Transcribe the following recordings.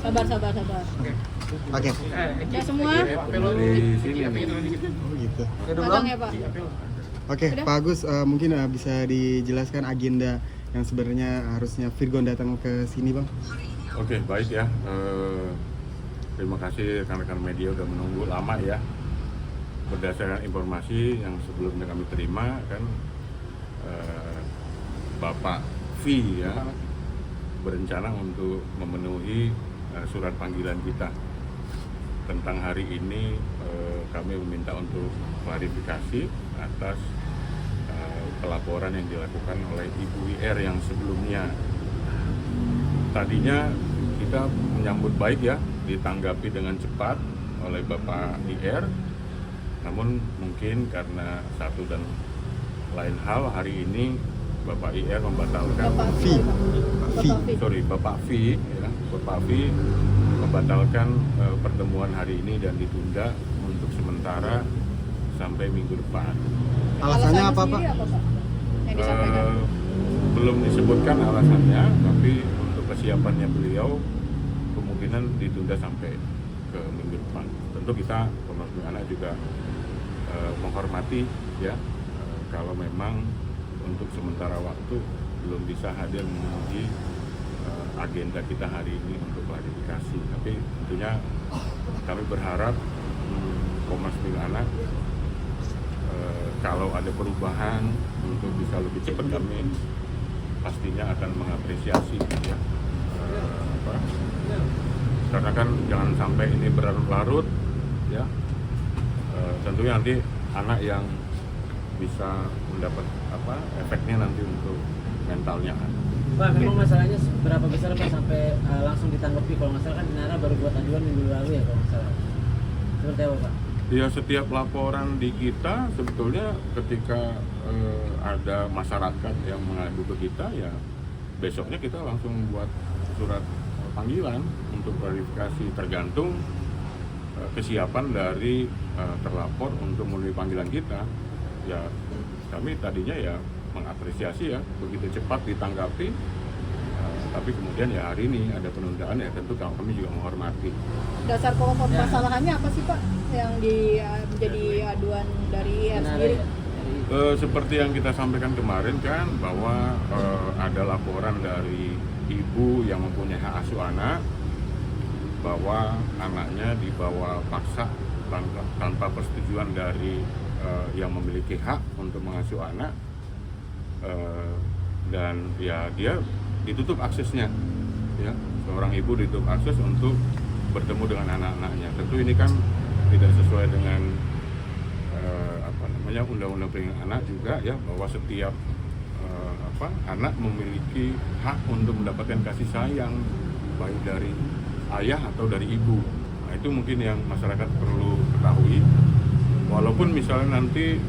Sabar. Oke. Ya semua. Di sini nih. Oh gitu. Pasang ya Pak. Oke, Pak Agus, mungkin bisa dijelaskan agenda yang sebenarnya harusnya Virgon datang ke sini, Bang? Oke, baik ya. Terima kasih rekan-rekan media udah menunggu lama ya. Berdasarkan informasi yang sebelumnya kami terima kan, Bapak V ya berencana untuk memenuhi surat panggilan kita tentang hari ini. Kami meminta untuk klarifikasi atas pelaporan yang dilakukan oleh Ibu IR yang sebelumnya. Tadinya kita menyambut baik ya, ditanggapi dengan cepat oleh Bapak IR, namun mungkin karena satu dan lain hal hari ini Bapak IR membatalkan Bapak V ya, Bapak V membatalkan pertemuan hari ini dan ditunda untuk sementara sampai minggu depan. Alasannya apa, Pak? Yang disampaikan. Belum disebutkan alasannya, tapi untuk kesiapannya beliau kemungkinan ditunda sampai ke minggu depan. Tentu kita Komnas Anak juga menghormati ya, kalau memang untuk sementara waktu belum bisa hadir memenuhi agenda kita hari ini untuk klarifikasi. Tapi tentunya kami berharap Komnas Anak kalau ada perubahan untuk bisa lebih cepat, kami pastinya akan mengapresiasi ya. Karena kan jangan sampai ini berlarut-larut ya. Tentunya nanti anak yang bisa mendapat efeknya nanti untuk mentalnya. Pak, memang masalahnya berapa besar Pak sampai langsung ditanggapi? Kalau nggak salah kan Dinara baru buat aduan minggu lalu ya kalau nggak salah. Seperti apa Pak? Ya, setiap laporan di kita sebetulnya ketika ada masyarakat yang mengadu ke kita ya besoknya kita langsung buat surat panggilan untuk klarifikasi, tergantung kesiapan dari terlapor untuk memenuhi panggilan kita. Ya kami tadinya ya mengapresiasi ya begitu cepat ditanggapi, tapi kemudian ya hari ini ada penundaan ya tentu kami juga menghormati. Dasar pokok permasalahannya apa sih Pak yang menjadi aduan dari IR sendiri? Seperti yang kita sampaikan kemarin kan bahwa ada laporan dari ibu yang mempunyai hak asuh anak bahwa anaknya dibawa paksa tanpa persetujuan dari yang memiliki hak untuk mengasuh anak, dan ya dia ditutup aksesnya ya, seorang ibu ditutup akses untuk bertemu dengan anak-anaknya. Tentu ini kan tidak sesuai dengan undang-undang perlindungan anak juga ya, bahwa setiap anak memiliki hak untuk mendapatkan kasih sayang baik dari ayah atau dari ibu. Nah, itu mungkin yang masyarakat perlu ketahui. Walaupun misalnya nanti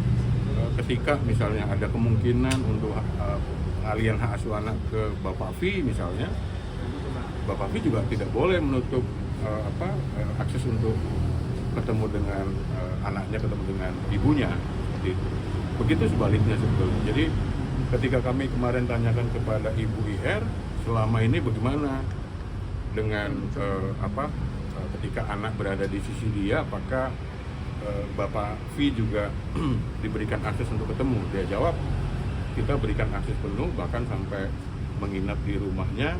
ketika misalnya ada kemungkinan untuk pengalihan hak asuh anak ke Bapak V misalnya, Bapak V juga tidak boleh menutup akses untuk ketemu dengan anaknya, ketemu dengan ibunya. Begitu sebaliknya sebetulnya. Jadi ketika kami kemarin tanyakan kepada Ibu IR, selama ini bagaimana dengan ketika anak berada di sisi dia, apakah Bapak V juga diberikan akses untuk ketemu? Dia jawab, kita berikan akses penuh, bahkan sampai menginap di rumahnya.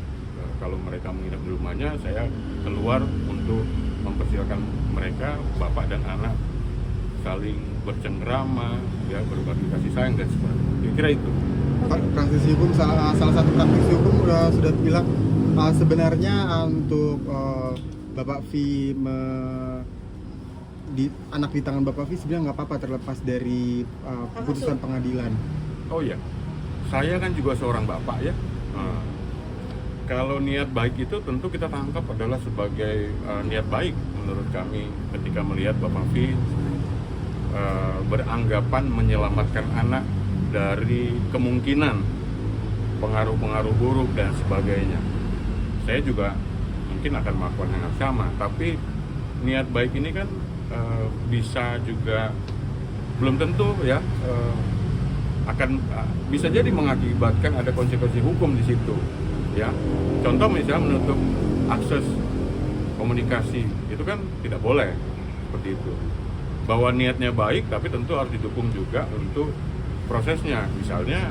Kalau mereka menginap di rumahnya, saya keluar untuk mempersilakan mereka, bapak dan anak, saling bercengkrama, ya, berbagi kasih sayang dan sebagainya. Kira itu. Pak, praktisi hukum, salah satu praktisi hukum sudah bilang sebenarnya untuk Bapak V anak di tangan Bapak V sebenarnya nggak apa-apa terlepas dari keputusan pengadilan. Oh iya, saya kan juga seorang bapak ya. Kalau niat baik itu tentu kita tangkap adalah sebagai niat baik menurut kami ketika melihat Bapak V beranggapan menyelamatkan anak dari kemungkinan pengaruh-pengaruh buruk dan sebagainya. Saya juga mungkin akan melakukan yang sama, tapi niat baik ini kan bisa juga belum tentu ya akan bisa jadi mengakibatkan ada konsekuensi hukum di situ ya. Contoh misalnya menutup akses komunikasi, itu kan tidak boleh seperti itu. Bahwa niatnya baik, tapi tentu harus didukung juga untuk prosesnya. Misalnya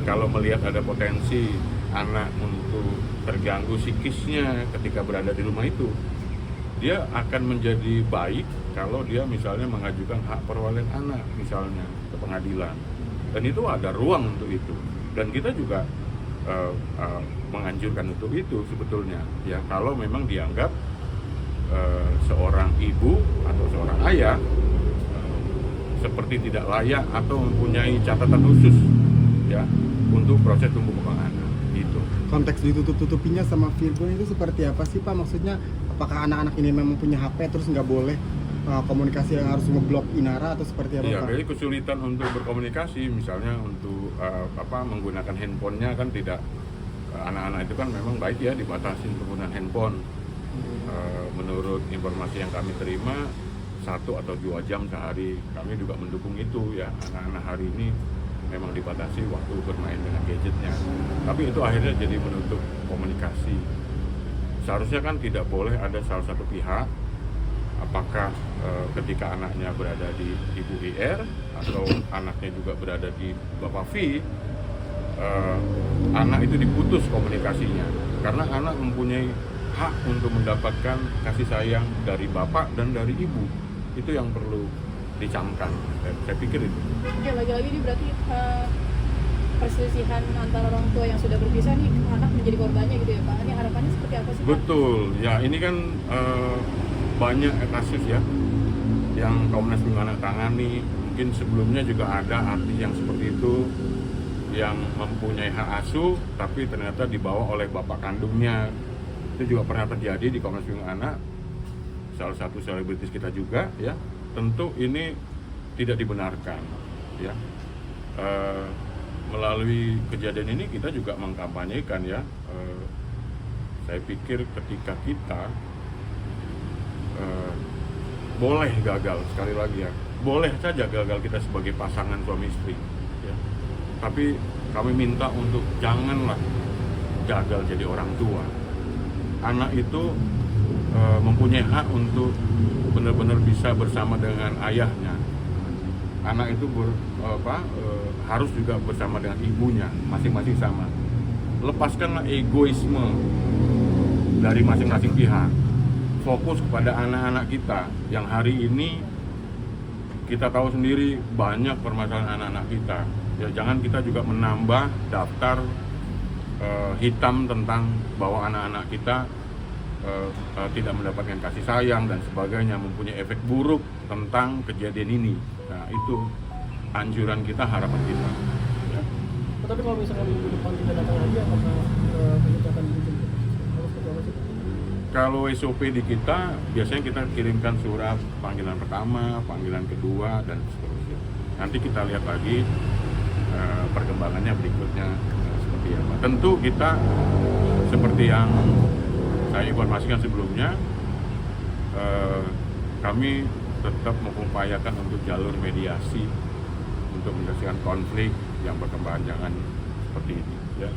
kalau melihat ada potensi anak untuk terganggu psikisnya ketika berada di rumah itu, dia akan menjadi baik kalau dia misalnya mengajukan hak perwalian anak misalnya ke pengadilan, dan itu ada ruang untuk itu, dan kita juga menganjurkan untuk itu sebetulnya ya, kalau memang dianggap seorang ibu atau seorang ayah seperti tidak layak atau mempunyai catatan khusus ya untuk proses tumbuh kembang anak itu. Konteks ditutup-tutupinya sama Virgon itu seperti apa sih Pak? Maksudnya apakah anak-anak ini memang punya HP terus nggak boleh komunikasi, yang harus ngeblok Inara atau seperti apa Iya, Pak? jadi kesulitan untuk berkomunikasi, misalnya untuk menggunakan handphonenya kan tidak, anak-anak itu kan memang baik ya dibatasin penggunaan handphone. Menurut informasi yang kami terima 1 atau 2 jam sehari, kami juga mendukung itu ya. Anak-anak hari ini memang dibatasi waktu bermain dengan gadgetnya, tapi itu akhirnya jadi menutup komunikasi. Seharusnya kan tidak boleh ada salah satu pihak, apakah ketika anaknya berada di Ibu IR atau anaknya juga berada di Bapak V, anak itu diputus komunikasinya, karena anak mempunyai hak untuk mendapatkan kasih sayang dari bapak dan dari ibu. Itu yang perlu dicamkan, saya pikir itu. Oke, lagi-lagi ini berarti perselisihan antara orang tua yang sudah berpisah nih, anak menjadi korbannya gitu ya Pak. Ini harapannya seperti apa sih Pak? Betul, ya ini kan banyak kasus ya yang Komnas Perlindungan Anak tangani. Mungkin sebelumnya juga ada artis yang seperti itu, yang mempunyai hak asuh tapi ternyata dibawa oleh bapak kandungnya. Itu juga pernah terjadi di Komnas Perlindungan Anak, salah satu selebritis kita juga ya. Tentu ini tidak dibenarkan ya. Melalui kejadian ini kita juga mengkampanyekan ya, saya pikir ketika kita boleh gagal, sekali lagi ya, boleh saja gagal kita sebagai pasangan suami istri ya. Tapi kami minta untuk janganlah gagal jadi orang tua. Anak itu mempunyai hak untuk benar-benar bisa bersama dengan ayahnya. Anak itu harus juga bersama dengan ibunya, masing-masing sama. Lepaskanlah egoisme dari masing-masing pihak. Fokus kepada anak-anak kita yang hari ini kita tahu sendiri banyak permasalahan anak-anak kita. Ya, jangan kita juga menambah daftar hitam tentang bahwa anak-anak kita tidak mendapatkan kasih sayang dan sebagainya, mempunyai efek buruk tentang kejadian ini. Nah, itu anjuran kita, harapan kita ya. Tapi kalau misalkan minggu depan tidak datang lagi, apakah kita akan dijemput? Kalau SOP di kita biasanya kita kirimkan surat panggilan pertama, panggilan kedua, dan seterusnya. Nanti kita lihat lagi perkembangannya berikutnya seperti apa. Tentu kita seperti yang saya informasikan sebelumnya, kami tetap mengupayakan untuk jalur mediasi untuk menyelesaikan konflik yang berkepanjangan seperti ini ya.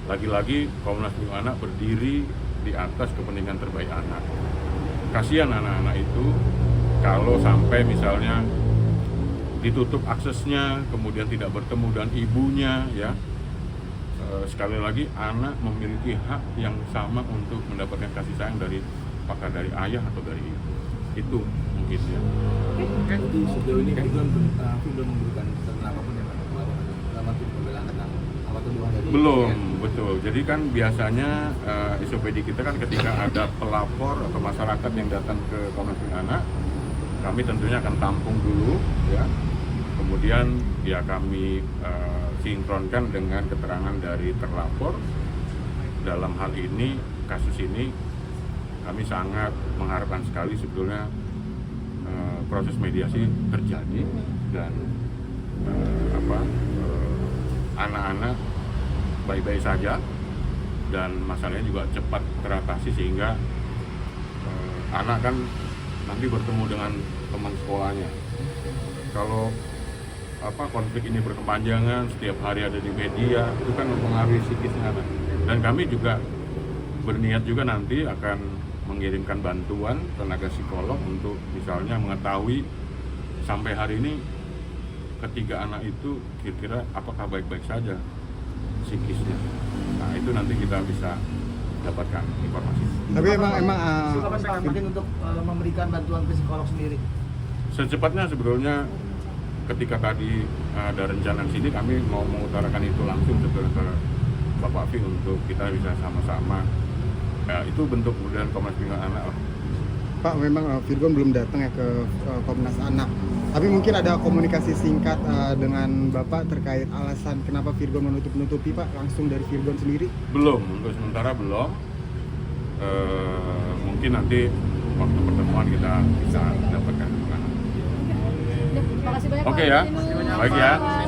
Lagi-lagi Komnas Perlindungan Anak berdiri di atas kepentingan terbaik anak. Kasihan anak-anak itu kalau sampai misalnya ditutup aksesnya, kemudian tidak bertemu dengan ibunya ya. Sekali lagi, anak memiliki hak yang sama untuk mendapatkan kasih sayang dari apakah dari ayah atau dari ibu. Itu mungkin ya. Kan di sejauh ini belum memberikan keterangan apapun ya dalam arti pembelaan tentang apa tuduhan dari Belum, betul. Jadi kan biasanya SOP di kita kan ketika ada pelapor atau masyarakat yang datang ke Komnas Perlindungan Anak, kami tentunya akan tampung dulu ya. Kemudian ya kami sinkronkan dengan keterangan dari terlapor. Dalam hal ini, kasus ini kami sangat mengharapkan sekali sebetulnya proses mediasi terjadi dan anak-anak baik-baik saja dan masalahnya juga cepat teratasi sehingga anak kan nanti bertemu dengan teman sekolahnya. Kalau konflik ini berkepanjangan, setiap hari ada di media, itu kan mempengaruhi psikisnya anak. Dan kami juga berniat juga nanti akan mengirimkan bantuan tenaga psikolog untuk misalnya mengetahui sampai hari ini ketiga anak itu kira-kira apakah baik-baik saja psikisnya. Nah itu nanti kita bisa dapatkan informasi. Tapi emang Kapan Pak mungkin untuk memberikan bantuan psikolog sendiri? Secepatnya sebetulnya ketika tadi ada rencana sini kami mau mengutarakan itu langsung ke Bapak Fi untuk kita bisa sama-sama. Ya, itu bentuk kemudian Komnas Perlindungan Anak. Pak, memang Virgon belum datang ya ke Komnas Anak. Tapi mungkin ada komunikasi singkat dengan Bapak terkait alasan kenapa Virgon menutup-nutupi, Pak, langsung dari Virgon sendiri? Belum, untuk sementara belum. Mungkin nanti waktu pertemuan kita bisa dapatkan keterangan. Terima kasih banyak Oke Pak. ya, Terima kasih banyak, baik ya. Pak.